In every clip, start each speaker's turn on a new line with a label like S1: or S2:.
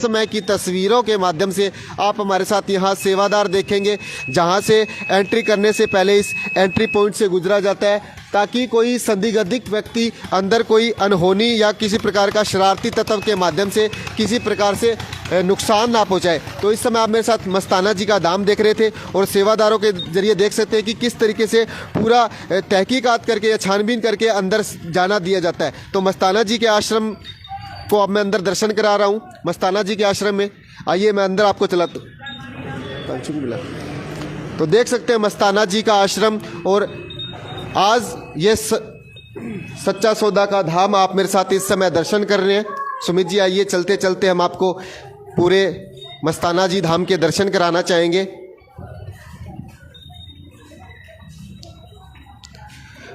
S1: समय की तस्वीरों के माध्यम से आप हमारे साथ यहाँ सेवादार देखेंगे, जहाँ से एंट्री करने से पहले इस एंट्री पॉइंट से गुजरा जाता है ताकि कोई संदिग्ध व्यक्ति अंदर कोई अनहोनी या किसी प्रकार का शरारती तत्व के माध्यम से किसी प्रकार से नुकसान ना पहुँचाए। तो इस समय आप मेरे साथ मस्ताना जी का धाम देख रहे थे और सेवादारों के जरिए देख सकते हैं कि किस तरीके से पूरा तहकीकात करके या छानबीन करके अंदर जाना दिया जाता है। तो मस्ताना जी के आश्रम को अब मैं अंदर दर्शन करा रहा हूँ, मस्ताना जी के आश्रम में। आइए मैं अंदर आपको चलाता हूँ। तो देख सकते हैं मस्ताना जी का आश्रम और आज ये सच्चा सौदा का धाम आप मेरे साथ इस समय दर्शन कर रहे हैं। सुमित जी आइए, चलते चलते हम आपको पूरे मस्ताना जी धाम के दर्शन कराना चाहेंगे।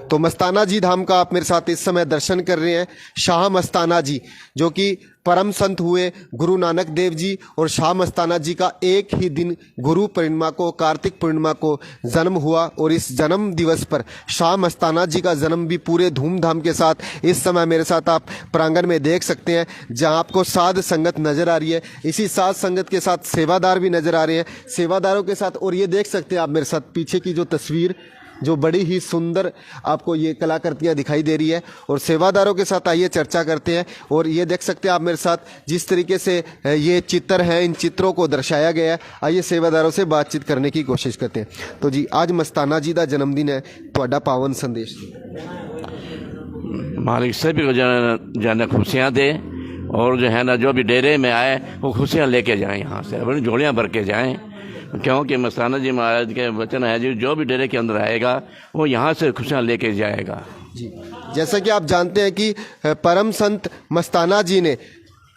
S1: तो मस्ताना जी धाम का आप मेरे साथ इस समय दर्शन कर रहे हैं। शाह मस्ताना जी जो कि परम संत हुए गुरु नानक देव जी, और शाह मस्ताना जी का एक ही दिन गुरु पूर्णिमा को, कार्तिक पूर्णिमा को जन्म हुआ। और इस जन्म दिवस पर शाह मस्ताना जी का जन्म भी पूरे धूमधाम के साथ इस समय मेरे साथ आप प्रांगण में देख सकते हैं, जहां आपको साध संगत नज़र आ रही है। इसी साध संगत के साथ सेवादार भी नज़र आ रहे हैं, सेवादारों के साथ। और ये देख सकते हैं आप मेरे साथ पीछे की जो तस्वीर, जो बड़ी ही सुंदर आपको ये कलाकृतियाँ दिखाई दे रही है। और सेवादारों के साथ आइए चर्चा करते हैं। और ये देख सकते हैं आप मेरे साथ जिस तरीके से ये चित्र हैं, इन चित्रों को दर्शाया गया है। आइए सेवादारों से बातचीत करने की कोशिश करते हैं। तो जी आज मस्ताना जी का जन्मदिन है, ਤੁਹਾਡਾ पावन संदेश।
S2: मालिक सभी को जाना खुशियाँ दे, और जो है ना जो भी डेरे में आए वो खुशियाँ लेके जाएं, यहाँ से अपनी झोलियाँ भर के जाएँ, क्योंकि मस्ताना जी महाराज के वचन है जी जो भी डेरे के अंदर आएगा वो यहाँ से खुशियाँ लेके जाएगा।
S1: जी जैसा कि आप जानते हैं कि परम संत मस्ताना जी ने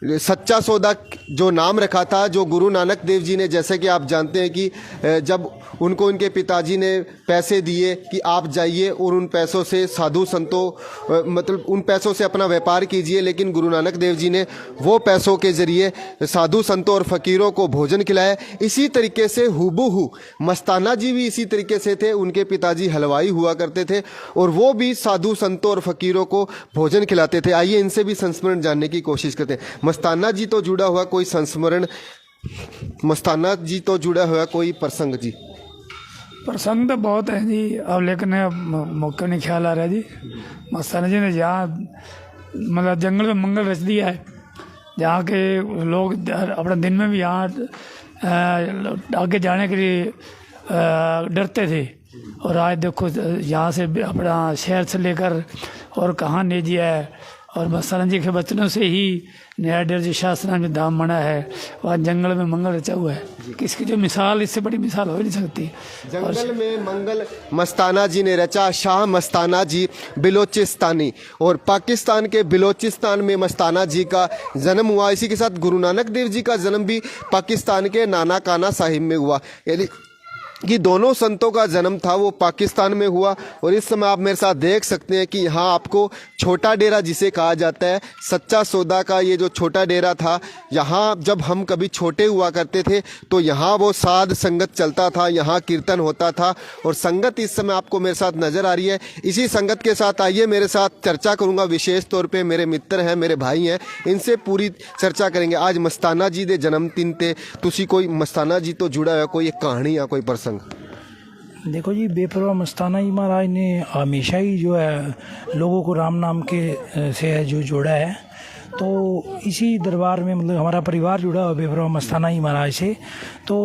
S1: सच्चा सौदा जो नाम रखा था, जो गुरु नानक देव जी ने, जैसे कि आप जानते हैं कि जब उनको उनके पिताजी ने पैसे दिए कि आप जाइए और उन पैसों से साधु संतों मतलब उन पैसों से अपना व्यापार कीजिए, लेकिन गुरु नानक देव जी ने वो पैसों के ज़रिए साधु संतों और फ़कीरों को भोजन खिलाया। इसी तरीके से हूबहू मस्ताना जी भी इसी तरीके से थे। उनके पिताजी हलवाई हुआ करते थे और वो भी साधु संतों और फ़कीरों को भोजन खिलाते थे। आइए इनसे भी संस्मरण जानने की कोशिश करते हैं। मस्ताना जी तो जुड़ा हुआ कोई संस्मरण, मस्ताना जी तो जुड़ा हुआ कोई प्रसंग जी?
S3: प्रसंग तो बहुत है जी, अब लेकिन मौका नहीं ख्याल आ रहा है जी। मस्ताना जी ने जहाँ मतलब जंगल में मंगल रच दिया है, जहाँ के लोग अपने दिन में भी यहाँ आगे जाने के लिए डरते थे, और आज देखो यहाँ से अपना शहर से लेकर और कहाँ ले दिया है। और मस्ताना जी के बचनों से ही नया डेर जी शास्त्र में धाम बना है, वहाँ जंगल में मंगल रचा हुआ है। किसकी जो मिसाल, इससे बड़ी मिसाल हो ही नहीं सकती।
S1: जंगल में मंगल मस्ताना जी ने रचा, शाह मस्ताना जी बिलोचिस्तानी। और पाकिस्तान के बिलोचिस्तान में मस्ताना जी का जन्म हुआ। इसी के साथ गुरु नानक देव जी का जन्म भी पाकिस्तान के नाना काना साहिब में हुआ, यानी कि दोनों संतों का जन्म था वो पाकिस्तान में हुआ। और इस समय आप मेरे साथ देख सकते हैं कि यहाँ आपको छोटा डेरा जिसे कहा जाता है, सच्चा सौदा का ये जो छोटा डेरा था, यहाँ जब हम कभी छोटे हुआ करते थे तो यहाँ वो साध संगत चलता था, यहाँ कीर्तन होता था। और संगत इस समय आपको मेरे साथ नज़र आ रही है। इसी संगत के साथ आइए मेरे साथ चर्चा करूँगा। विशेष तौर पर मेरे मित्र हैं, मेरे भाई हैं, इनसे पूरी चर्चा करेंगे। आज मस्ताना जी दे जन्मदिन ते तुसी कोई मस्ताना जी तो जुड़ा है कोई एक कहानी या कोई प्रसंग?
S4: देखो जी, बेपरवाह मस्ताना जी महाराज ने हमेशा ही जो है लोगों को राम नाम के से जो जोड़ा है। तो इसी दरबार में मतलब हमारा परिवार जुड़ा हुआ बेपरवाह मस्ताना जी महाराज से। तो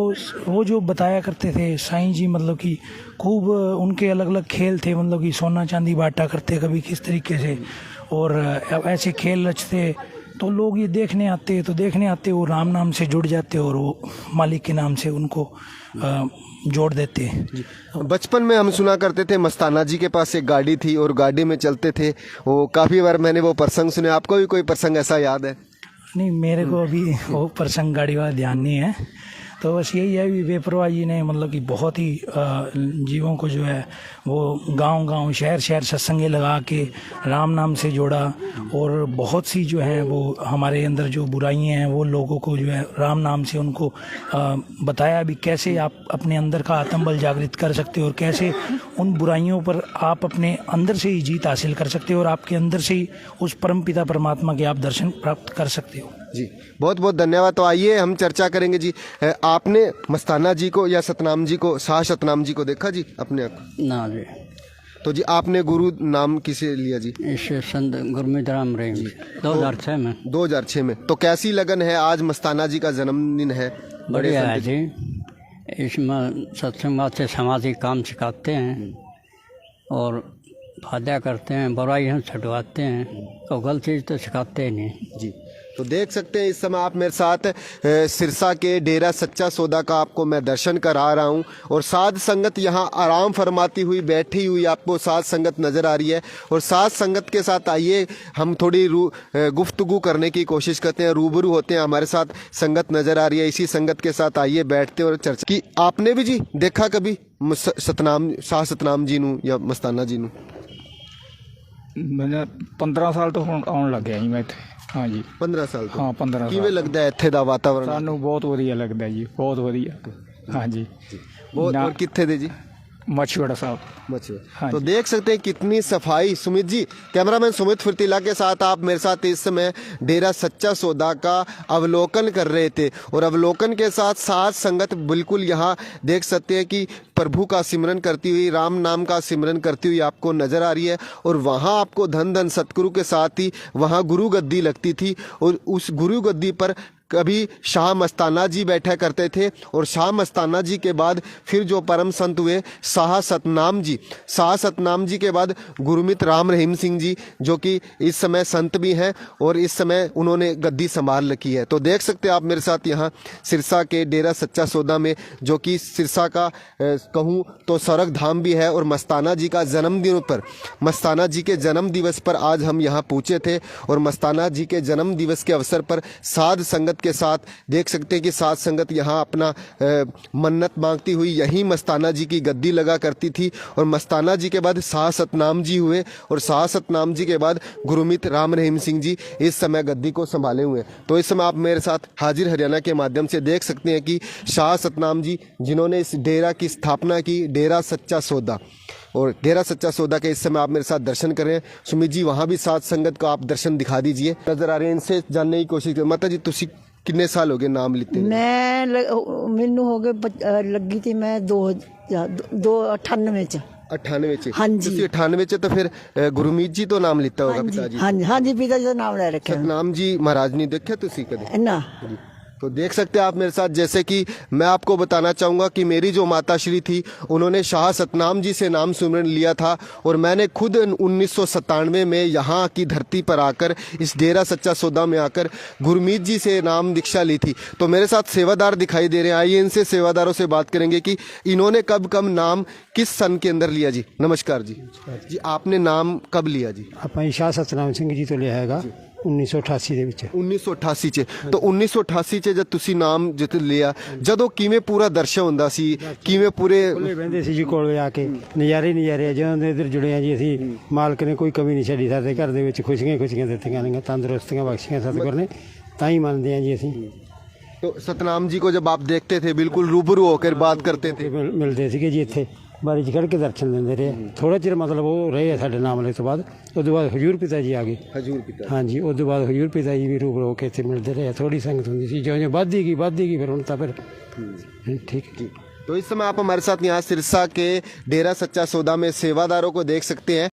S4: वो जो बताया करते थे साईं जी, मतलब कि खूब उनके अलग अलग खेल थे, मतलब कि सोना चांदी बांटा करते कभी किस तरीके से, और ऐसे खेल रचते। तो लोग ये देखने आते, तो देखने आते वो राम नाम से जुड़ जाते और वो मालिक के नाम से उनको जोड़ देते।
S1: बचपन में हम सुना करते थे मस्ताना जी के पास एक गाड़ी थी और गाड़ी में चलते थे, वो काफ़ी बार मैंने वो प्रसंग सुने। आपको भी कोई प्रसंग ऐसा याद है?
S4: नहीं, मेरे को अभी वो प्रसंग गाड़ी वाला ध्यान नहीं है। तो बस यही है, बेपरवाह जी ने मतलब कि बहुत ही जीवों को जो है वो गांव-गांव, शहर-शहर सत्संगे लगा के राम नाम से जोड़ा। और बहुत सी जो है वो हमारे अंदर जो बुराइयां हैं वो लोगों को जो है राम नाम से उनको बताया भी कैसे आप अपने अंदर का आत्मबल जागृत कर सकते हो और कैसे उन बुराइयों पर आप अपने अंदर से ही जीत हासिल कर सकते हो और आपके अंदर से ही उस परमपिता परमात्मा के आप दर्शन प्राप्त कर सकते हो।
S1: जी बहुत बहुत धन्यवाद। तो आइए हम चर्चा करेंगे जी। आपने मस्ताना जी को या सतनाम जी को, शाह सतनाम जी को देखा जी अपने आप?
S5: ना जी।
S1: तो जी आपने गुरु नाम किसे लिया जी?
S5: इसे संत गुरमीत राम रहीम 2006 में।
S1: 2006 में। तो कैसी लगन है, आज मस्ताना जी का जन्मदिन है?
S5: बढ़िया है जी। इसमें सत्संग से सामाजिक काम सिखाते हैं और फायदा करते हैं, बुराइयाँ छुटवाते हैं, तो गलत चीज़ तो सिखाते ही नहीं
S1: जी। तो देख सकते हैं इस समय आप मेरे साथ सिरसा के डेरा सच्चा सौदा का आपको मैं दर्शन करा रहा हूं और साध संगत यहां आराम फरमाती हुई बैठी हुई आपको साध संगत नज़र आ रही है। और साध संगत के साथ आइए हम थोड़ी गुफ्तगू करने की कोशिश करते हैं, रूबरू होते हैं। हमारे साथ संगत नज़र आ रही है, इसी संगत के साथ आइए बैठते हैं और चर्चा की। आपने भी जी देखा कभी सतनाम, शाह सतनाम जी नू या मस्ताना जी नू?
S6: मैंने 15 साल तो ਹੁਣ ਆਉਣ ਲੱਗਿਆ ਜੀ ਮੈਂ ਇੱਥੇ। ਹਾਂ ਜੀ
S1: 15 ਸਾਲ ਤੋਂ।
S6: ਹਾਂ 15
S1: ਕਿਵੇਂ ਲੱਗਦਾ ਹੈ ਇੱਥੇ ਦਾ ਵਾਤਾਵਰਣ?
S6: ਸਾਨੂੰ ਬਹੁਤ ਵਧੀਆ ਲੱਗਦਾ ਜੀ, ਬਹੁਤ ਵਧੀਆ। हाँ जी
S1: बहुत। और कितने दे जी?
S6: मछुआड़ा साहब।
S1: मछुआ।
S6: हाँ
S1: तो देख सकते हैं कितनी सफाई। सुमित जी, कैमरामैन सुमित फुर्तीला के साथ आप मेरे साथ इस समय डेरा सच्चा सौदा का अवलोकन कर रहे थे और अवलोकन के साथ साथ संगत बिल्कुल यहाँ देख सकते हैं कि प्रभु का सिमरन करती हुई, राम नाम का सिमरन करती हुई आपको नजर आ रही है। और वहाँ आपको धन धन सतगुरु के साथ ही वहाँ गुरु गद्दी लगती थी और उस गुरु गद्दी पर कभी शाह मस्ताना जी बैठा करते थे और शाह मस्ताना जी के बाद फिर जो परम संत हुए शाह सतनाम जी। शाह सतनाम जी के बाद गुरमीत राम रहीम सिंह जी, जो कि इस समय संत भी हैं और इस समय उन्होंने गद्दी संभाल रखी है। तो देख सकते हैं आप मेरे साथ यहाँ सिरसा के डेरा सच्चा सौदा में, जो कि सिरसा का कहूँ तो स्वर्ग धाम भी है। और मस्ताना जी का जन्मदिन पर, मस्ताना जी के जन्म दिवस पर आज हम यहाँ पहुँचे थे और मस्ताना जी के जन्म दिवस के अवसर पर साध संगत के साथ देख सकते हैं कि साध संगत यहाँ अपना मन्नत मांगती हुई यहीं मस्ताना जी की गद्दी लगा करती थी। और मस्ताना जी के बाद शाह सतनाम जी हुए और शाह सतनाम जी के बाद गुरमीत राम रहीम सिंह जी इस समय गद्दी को संभाले हुए हैं। तो इस समय आप मेरे साथ हाजिर हरियाणा के माध्यम से देख सकते हैं कि शाह सतनाम जी जिन्होंने इस डेरा की स्थापना की, डेरा सच्चा सौदा, और डेरा सच्चा सौदा के इस समय आप मेरे साथ दर्शन कर रहे हैं। सुमित जी वहाँ भी साध संगत को आप दर्शन दिखा दीजिए, नजर आ रहे हैं। इनसे जानने की कोशिश करें। माता जी तुसी कितने साल हो गए नाम लेते हैं?
S7: मैनू हो गए लगी थी मैं 98 च।
S1: 98 च?
S7: हाँ जी।
S1: 98 च तो फिर गुरमीत जी तो नाम लिता होगा पिताजी?
S7: हाँ जी पिता जी का नाम ले रखे।
S1: सतनाम जी महाराज ने देखा तुसी कदे?
S7: ना।
S1: तो देख सकते हैं आप मेरे साथ, जैसे कि मैं आपको बताना चाहूँगा कि मेरी जो माता श्री थी उन्होंने शाह सतनाम जी से नाम सुमरन लिया था और मैंने खुद 1997 में यहाँ की धरती पर आकर, इस डेरा सच्चा सौदा में आकर गुरमीत जी से नाम दीक्षा ली थी। तो मेरे साथ सेवादार दिखाई दे रहे हैं, आइए इनसे सेवादारों से बात करेंगे कि इन्होंने कब कब नाम किस सन के अंदर लिया जी। नमस्कार जी। जी आपने नाम कब लिया जी?
S8: ਆਪਾਂ ਸ਼ਾਹ ਸਤਨਾਮ ਸਿੰਘ ਜੀ ਤੋਂ ਲਿਆ ਹੈਗਾ 1988 ਦੇ ਵਿੱਚ।
S1: 1988 ਚ। तो 1988 ਚ ਜਦ ਤੁਸੀਂ ਨਾਮ ਜਿੱਤ ਲਿਆ, ਜਦੋਂ ਕਿਵੇਂ ਪੂਰਾ ਦਰਸ਼ਨ ਹੁੰਦਾ ਸੀ, ਕਿਵੇਂ ਪੂਰੇ
S8: ਕੋਲੇ ਬਹਿੰਦੇ ਸੀ ਜੀ, ਕੋਲੇ ਆ ਕੇ ਨਜ਼ਾਰੇ ਜਦੋਂ ਦੇ ਇੱਧਰ ਜੁੜੇ ਆ ਜੀ ਅਸੀਂ, ਮਾਲਕ ਨੇ ਕੋਈ ਕਮੀ ਨਹੀਂ ਛੱਡੀ ਸਾਡੇ ਘਰ ਦੇ ਵਿੱਚ, ਖੁਸ਼ੀਆਂ ਦਿੱਤੀਆਂ ਨੇ, ਤੰਦਰੁਸਤੀਆਂ ਬਖਸ਼ੀਆਂ ਸਤਿਗੁਰ ਨੇ, ਤਾਂ ਹੀ ਮੰਨਦੇ ਆ ਜੀ ਅਸੀਂ।
S1: तो सतनाम जी को जब आप देखते थे बिल्कुल रूबरू होकर बात करते थे?
S8: ਮਿਲਦੇ ਸੀਗੇ ਜੀ ਇੱਥੇ ਬਾਰੀ 'ਚ ਖੜ੍ਹ ਕੇ ਦਰਸ਼ਨ ਦਿੰਦੇ ਰਹੇ। ਥੋੜਾ ਚਿਰ ਮਤਲਬ ਉਹ ਰਹੇ ਆ ਸਾਡੇ ਨਾਮ ਲੈਣ ਤੋਂ ਬਾਅਦ। ਉਸ ਤੋਂ ਬਾਅਦ ਹਜੂਰ ਪਿਤਾ ਜੀ ਆ ਗਏ।
S1: हजूर पिता।
S8: ਹਾਂਜੀ ਉਸ ਤੋਂ ਬਾਅਦ ਹਜੂਰ ਪਿਤਾ ਜੀ ਵੀ ਰੂਬਰੂ ਹੋ ਕੇ ਇੱਥੇ ਮਿਲਦੇ ਰਹੇ। ਥੋੜੀ ਸੰਗਤ ਹੁੰਦੀ ਸੀ, ਜਿਉਂ ਵੱਧਦੀ ਗਈ ਫਿਰ ਹੁਣ ਤਾਂ ਫਿਰ ठीक है।
S1: तो इस समय आप हमारे साथ यहाँ सिरसा के डेरा सच्चा सौदा में सेवादारों को देख सकते हैं।